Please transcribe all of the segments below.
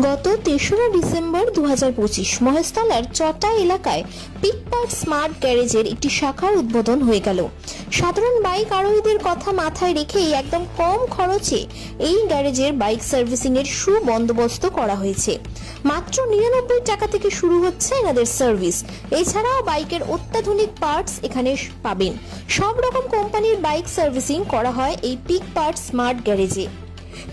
গত ৩রা ডিসেম্বর ২০২৫ মহেশতলার চটা এলাকায় পিকপার্ট স্মার্ট গ্যারেজের একটি শাখার উদ্বোধন হয়ে গেল। সাধারণ বাইক আরোহীদের কথা মাথায় রেখেই একদম কম খরচে এই গ্যারেজের বাইক সার্ভিসিং এর সুবন্দোবস্ত করা হয়েছে। মাত্র ৯৯ টাকা থেকে শুরু হচ্ছে এনাদের সার্ভিস। এছাড়াও বাইকের অত্যাধুনিক পার্টস এখানে পাবেন। সব রকম কোম্পানির বাইক সার্ভিসিং করা হয় এই পিকপার্ট স্মার্ট গ্যারেজে।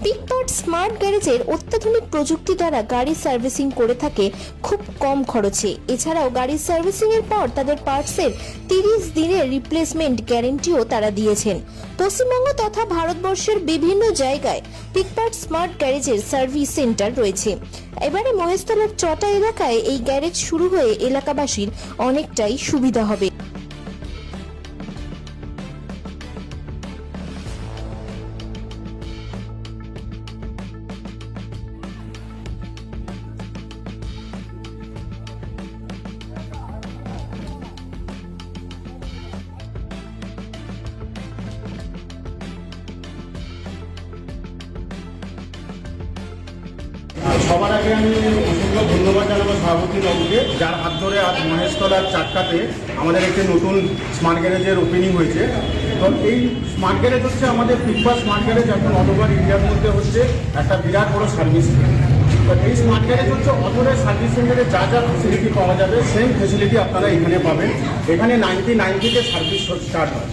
পিকপার্ট স্মার্ট গ্যারেজের অত্যাধুনিক প্রযুক্তি দ্বারা গাড়ি সার্ভিসিং করে থাকে খুব কম খরচে। এছাড়াও গাড়ির সার্ভিসিং এর পর তাদের পার্টসের ৩০ দিনের রিপ্লেসমেন্ট গ্যারেন্টিও তারা দিয়েছেন। পশ্চিমবঙ্গ তথা ভারতবর্ষের বিভিন্ন জায়গায় পিকপার্ট স্মার্ট গ্যারেজের সার্ভিস সেন্টার রয়েছে। এবারে মহেশতলার চটা এলাকায় এই গ্যারেজ শুরু হয়ে এলাকাবাসীর অনেকটাই সুবিধা হবে। সবার আগে আমি অসংখ্য ধন্যবাদ জানাবো সভাপতি বাবুকে, যার হাত ধরে আজ মহেশতলার চারটাতে আমাদের একটি নতুন স্মার্ট গ্যারেজের ওপেনিং হয়েছে। তো এই স্মার্ট গ্যারেজ হচ্ছে আমাদের পিকপার্ট স্মার্ট গ্যারেজ এখন অল ওভার ইন্ডিয়ার মধ্যে হচ্ছে একটা বিরাট বড় সার্ভিস। তো এই স্মার্ট গ্যারেজ হচ্ছে অথরের সার্ভিস সেন্টারে যা যা ফেসিলিটি পাওয়া যাবে সেম ফেসিলিটি আপনারা এখানে পাবেন। এখানে 99 থেকে সার্ভিস স্টার্ট হয়।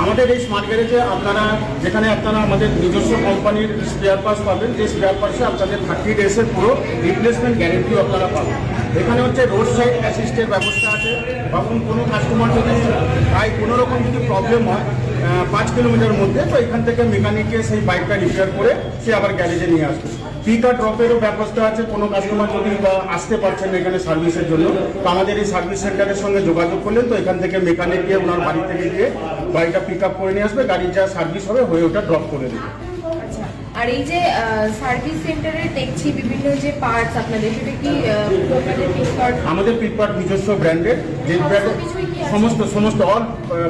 আমাদের এই স্মার্ট গ্যারেজে যেখানে আপনারা আমাদের নিজস্ব কোম্পানির স্পেয়ার পার্টস পাবেন, যে স্পেয়ার পার্টসে আপনাদের 30 ডেজের পুরো রিপ্লেসমেন্ট গ্যারেন্টিও আপনারা পাবেন। এখানে হচ্ছে রোড সাইড অ্যাসিস্টের ব্যবস্থা আছে, এবং কোনো কাস্টমার যদি প্রায় কোনো রকম যদি প্রবলেম হয় 5 কিলোমিটার মধ্যে, তো এখান থেকে মেকানিককে সেই বাইকটা রিপেয়ার করে সে আবার গ্যারেজে নিয়ে আসবে। পিক আর ড্রপেরও ব্যবস্থা আছে। কোনো কাস্টমার যদি আসতে পারছেন না এখানে সার্ভিসের জন্য, তো আমাদের এই সার্ভিস সেন্টারের সঙ্গে যোগাযোগ করলেন, তো এখান থেকে মেকানিক গিয়ে ওনার বাড়ি থেকে গিয়ে গাড়িটা পিক আপ করে নিয়ে আসবে, গাড়ির যা সার্ভিস হবে হয়ে ওটা ড্রপ করে দেবে। আর এই যে সার্ভিস সেন্টারে দেখছি বিভিন্ন যে পার্টস আপনাদের, সেটা কি আপনাদের পিকপার্ট? আমাদের পিকপার্ট নিজস্ব ব্র্যান্ডের, যে ব্র্যান্ডের সমস্ত অল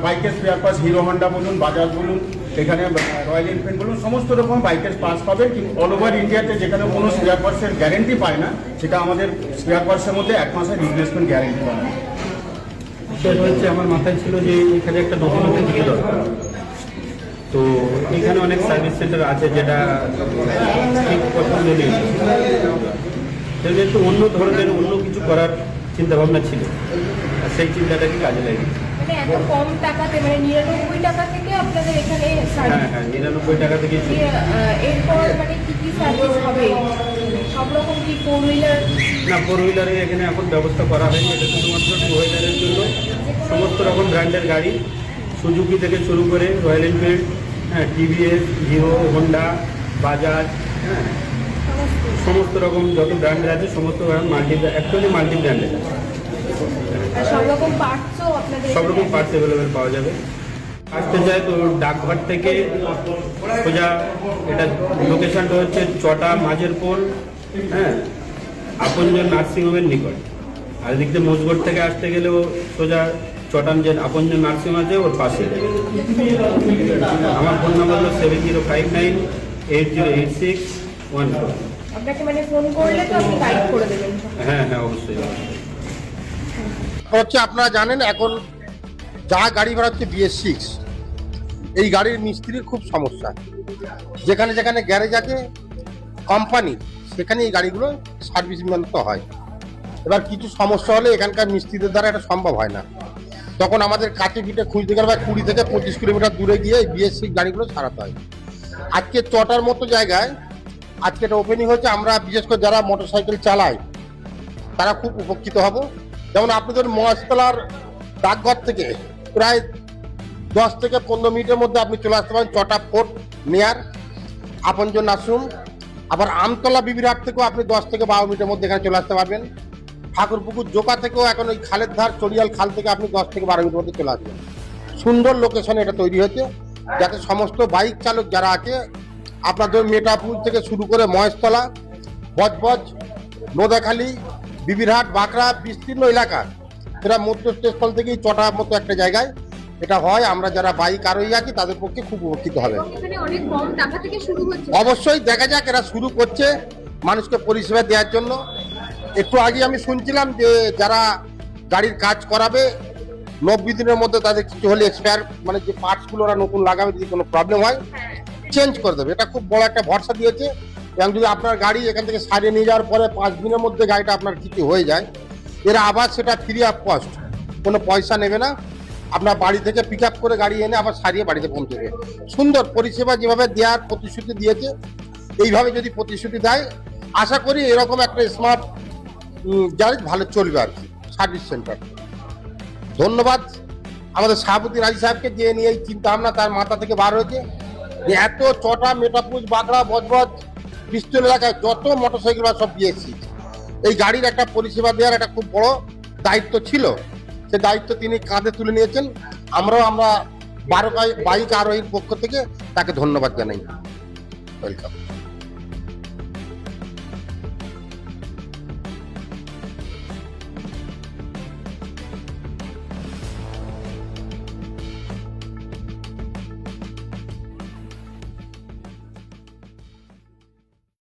বাইকের স্পেয়ার পার্টস, হিরো হন্ডা বলুন, বাজাজ বলুন, এখানে রয়্যাল এনফিল্ড বলুন, সমস্ত রকম বাইকের পার্টস পাবেন। কিন্তু অল ওভার ইন্ডিয়াতে যেখানে কোনো স্পেয়ার পার্টসের গ্যারেন্টি পায় না, সেটা আমাদের স্পেয়ার পার্টসের মধ্যে 1 মাসের রিপ্লেসমেন্ট গ্যারেন্টি পায়। সেটা হচ্ছে আমার মাথায় ছিল যে এখানে একটা নতুনত্ব দিকে দরকার। তো এখানে অনেক সার্ভিস সেন্টার আছে যেটা ঠিক পছন্দ নেই, সেটা একটু অন্য ধরনের অন্য কিছু করার চিন্তাভাবনা ছিল, আর সেই চিন্তাটাকে কাজে লাগিয়েছি। মানে এত কম টাকাতে, মানে ৯৯ টাকা থেকে আপনাদের এখানে হ্যাঁ হ্যাঁ ৯৯ টাকা থেকে এরপর মানে কি কি সার্ভিস হবে? সব রকম কি 4 হুইলার? না, 4 হুইলারে এখানে এখন ব্যবস্থা করা হয়নি। এটা শুধুমাত্র 2 হুইলারের জন্য সমস্ত রকম ব্র্যান্ডের গাড়ি, সুজুকি থেকে শুরু করে রয়্যাল এনফিল্ড, হ্যাঁ, টিভিএস, হিরো হন্ডা, বাজাজ, হ্যাঁ, সমস্ত রকম যত ব্র্যান্ডের আছে সমস্ত মাল্টি ব্র্যান্ডের আছে। সব রকম পার্টসও আপনাদের সব রকম পার্টস অ্যাভেলেবেল পাওয়া যাবে। আসতে চাই তো ডাকঘর থেকে সোজা, এটা লোকেশনটা হচ্ছে চটা মাঝের পোল, হ্যাঁ, আপনজন নার্সিংহোমের নিকট। আর এদিক থেকে মোজগড় থেকে আসতে গেলেও সোজা চটান যে আপনজন নার্সিংহোম আছে ওর পাশে। আমার ফোন নাম্বার হলো 7059808612। আপনাকে মানে ফোন করলে তো আপনি গাইড করে দেবেন? হ্যাঁ হ্যাঁ অবশ্যই। হচ্ছে আপনারা জানেন এখন যা গাড়ি বেড়াচ্ছে BS6, এই গাড়ির মিস্ত্রির খুব সমস্যা। যেখানে যেখানে গ্যারেজ আছে কোম্পানি, সেখানে এই গাড়িগুলো সার্ভিসিং তো হয়। এবার কিছু সমস্যা হলে এখানকার মিস্ত্রিদের দ্বারা এটা সম্ভব হয় না, তখন আমাদের কাছে পিঠে খুঁজতে গেলে 20 থেকে 25 কিলোমিটার দূরে গিয়ে এই BS6 গাড়িগুলো সারাতে হয়। আজকে চটার মতো জায়গায় আজকে এটা ওপেনিং হচ্ছে। আমরা বিশেষ করে যারা মোটরসাইকেল চালায় তারা খুব উপকৃত হব। যেমন আপনাদের মহেশতলার ডাকঘর থেকে প্রায় 10 থেকে 15 মিনিটের মধ্যে আপনি চলে আসতে পারেন চটা ফোর্ট নিয়ার আপনজন নার্সিংহোম। আবার আমতলা বিবিরহাট থেকেও আপনি 10 থেকে 12 মিনিটের মধ্যে এখানে চলে আসতে পারবেন। ঠাকুরপুকুর জোকা থেকেও এখন ওই খালের ধার চড়িয়াল খাল থেকে আপনি 10 থেকে 12 মিনিটের মধ্যে চলে আসবেন। সুন্দর লোকেশনে এটা তৈরি হয়েছে, যাতে সমস্ত বাইক চালক যারা আছে আপনাদের মেটাপুর থেকে শুরু করে মহেশতলা, বজবজ, নোদাখালী, বিবিরহাট, বাঁকড়া বিস্তীর্ণ এলাকা, সেটা মধ্যস্থল থেকেই চটার মতো একটা জায়গায় এটা হয়। আমরা যারা বাইক আরোহী আছি তাদের পক্ষে খুব উপকৃত হবে। এখানে অনেক কম টাকা থেকে শুরু হচ্ছে। অবশ্যই দেখা যাক, এরা শুরু করছে, মানুষকে পরিষেবা দেওয়ার জন্য। একটু আগে আমি শুনছিলাম যে যারা গাড়ির কাজ করাবে 90 দিনের মধ্যে তাদের কিছু হলে এক্সপায়ার মানে যে পার্টসগুলো ওরা নতুন লাগাবে, যদি কোনো প্রবলেম হয় চেঞ্জ করে দেবে। এটা খুব বড় একটা ভরসা দিয়েছে। এবং যদি আপনার গাড়ি এখান থেকে সারিয়ে নিয়ে যাওয়ার পরে 5 দিনের মধ্যে গাড়িটা আপনার কিছু হয়ে যায়, এরা আবার সেটা ফ্রি অফ কস্ট, কোনো পয়সা নেবে না, আপনার বাড়ি থেকে পিক আপ করে গাড়ি এনে আবার সারিয়ে বাড়িতে পৌঁছে দেবে। সুন্দর পরিষেবা যেভাবে দেওয়ার প্রতিশ্রুতি দিয়েছে, এইভাবে যদি প্রতিশ্রুতি দেয়, আশা করি এরকম একটা স্মার্ট গ্যারেজ ভালো চলবে আর কি, সার্ভিস সেন্টার। ধন্যবাদ আমাদের সভাপতি রাজি সাহেবকে, যে নিয়ে এই চিন্তা ভাবনা তার মাথা থেকে বার হয়েছে, যে এত চটা মেটাপুজ বাগড়া বজবজ পিস্তল এলাকায় যত মোটরসাইকেল সব দিয়েছি, এই গাড়ির একটা পরিষেবা দেওয়ার একটা খুব বড় দায়িত্ব ছিল। সে দায়িত্ব তিনি কাঁধে তুলে নিয়েছেন। আমরা 12 বাইক আরোহীর পক্ষ থেকে তাকে ধন্যবাদ জানাই। ওয়েলকাম।